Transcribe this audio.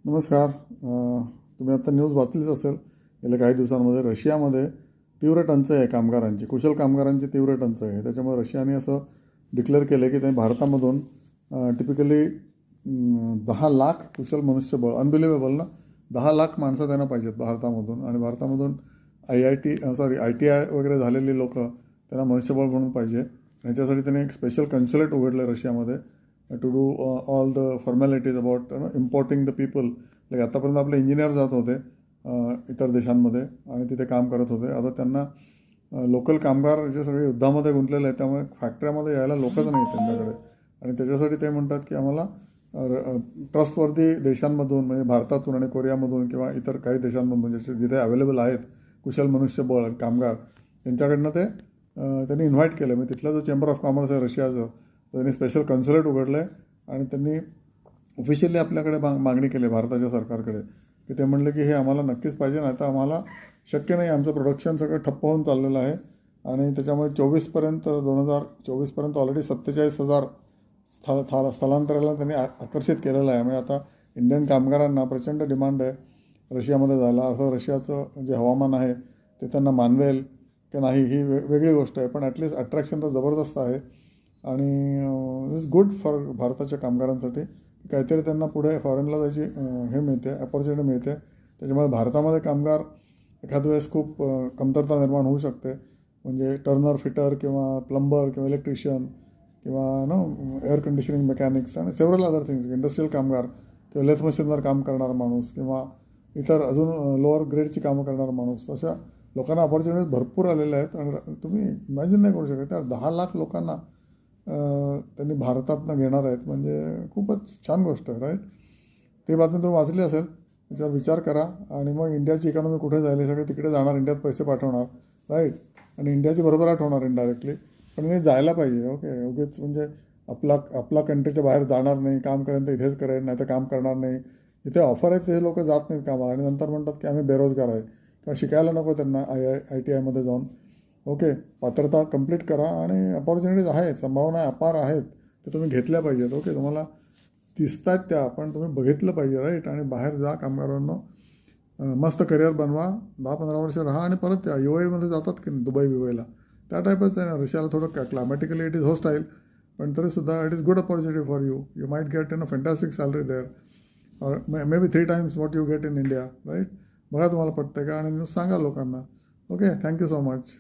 नमस्कार. तुम्ही आता न्यूज वाचलीच असेल. गेल्या काही दिवसांमध्ये रशियामध्ये तीव्र टंचाई आहे कामगारांची, कुशल कामगारांची तीव्र टंचाई आहे. त्याच्यामुळे रशियाने असं डिक्लेअर केलं की त्यांनी भारतामधून टिपिकली 10 लाख कुशल मनुष्यबळ, अनबिलिव्हेबल ना, 10 लाख माणसं त्यांना पाहिजेत भारतामधून. आणि भारतामधून IIT वगैरे झालेली लोक त्यांना मनुष्यबळ म्हणून पाहिजे. याच्यासाठी त्यांनी एक स्पेशल कन्सुलेट उघडलं रशियामध्ये to do all the formalities about importing the people. Like आतापर्यंत आपले इंजिनियर जात होते इतर देशांमध्ये आणि तिथे काम करत होते. आता त्यांना लोकल कामगार जे सगळे युद्धामध्ये गुंतलेले आहेत, त्यामुळे फॅक्टऱ्यामध्ये यायला लोकच नाही त्यांच्याकडे. आणि त्याच्यासाठी ते म्हणतात की आम्हाला ट्रस्टवरती देशांमधून, म्हणजे भारतातून आणि कोरियामधून किंवा इतर काही देशांमधून जिथे अवेलेबल आहेत कुशल मनुष्यबळ कामगार, त्यांच्याकडनं ते त्यांनी इन्व्हाइट केलं. म्हणजे तिथला जो चेंबर ऑफ कॉमर्स आहे रशियाचं, त्यांनी स्पेशल कन्सुलेट उघडलं आहे आणि त्यांनी ऑफिशियली आपल्याकडे मागणी केली भारताच्या सरकारकडे की ते म्हणले की हे आम्हाला नक्कीच पाहिजे, नाही तर आम्हाला शक्य नाही, आमचं प्रोडक्शन सगळं ठप्प होऊन चाललेलं आहे. आणि त्याच्यामुळे 2024पर्यंत ऑलरेडी 47,000 स्थलांतराला त्यांनी आकर्षित केलेलं आहे. म्हणजे आता इंडियन कामगारांना प्रचंड डिमांड आहे रशियामध्ये जायला. असं रशियाचं जे हवामान आहे ते त्यांना मानवेल की नाही ही वेगळी गोष्ट आहे, पण ॲटलिस्ट अट्रॅक्शन तर जबरदस्त आहे. आणि इज गुड फॉर भारताच्या कामगारांसाठी. काहीतरी त्यांना पुढे फॉरेनला जायची हे मिळते, अपॉर्च्युनिटी मिळते. त्याच्यामुळे भारतामध्ये कामगार एखाद्या वेळेस खूप कमतरता निर्माण होऊ शकते. म्हणजे टर्नर, फिटर किंवा प्लंबर किंवा इलेक्ट्रिशियन किंवा एअर कंडिशनिंग मेकॅनिक्स आणि सेव्हरल अदर थिंग्स, इंडस्ट्रियल कामगार किंवा लेथ मशीनवर काम करणारा माणूस किंवा इतर अजून लोअर ग्रेडची कामं करणारा माणूस, अशा लोकांना अपॉर्च्युनिटीज भरपूर आलेल्या आहेत. आणि तुम्ही इमॅजिन नाही करू शकत, त्या 10 लाख लोकांना त्यांनी भारतातनं घेणार आहेत. म्हणजे खूपच छान गोष्ट आहे, राईट. ती बातमी तुम्ही वाचली असेल, त्याच्यावर विचार करा. आणि मग इंडियाची इकॉनॉमी कुठे जाईल, हे सगळे तिकडे जाणार, इंडियात पैसे पाठवणार, राईट. आणि इंडियाची भरभराट होणार इनडायरेक्टली. पण हे जायला पाहिजे. ओके, उगीच म्हणजे आपला कंट्रीच्या बाहेर जाणार नाही, काम करेन तर इथेच करेन, नाही तर काम करणार नाही. इथे ऑफर आहे ते लोक जात नाहीत कामाला आणि नंतर म्हणतात की आम्ही बेरोजगार आहे किंवा शिकायला नको त्यांना IITमध्ये जाऊन. ओके, पात्रता कंप्लीट करा आणि अपॉर्च्युनिटीज आहेत, संभावना अपार आहेत, ते तुम्ही घेतल्या पाहिजेत. ओके, तुम्हाला दिसत आहेत त्या, पण तुम्ही बघितलं पाहिजे, राईट. आणि बाहेर जा कामगारांनो, मस्त करिअर बनवा, 10-15 वर्ष राहा आणि परत या. UAEमध्ये जातात की दुबई बिबईला, त्या टाईपच आहे ना. रशियाला थोडं क्लायमॅटिकली इट इज होस्टाईल, पण तरीसुद्धा it is good opportunity for you. You might get fantastic salary there, or maybe 3 times what you get in India, right. बघा तुम्हाला पटतं का आणि न्यूज सांगा लोकांना. Okay, thank you so much.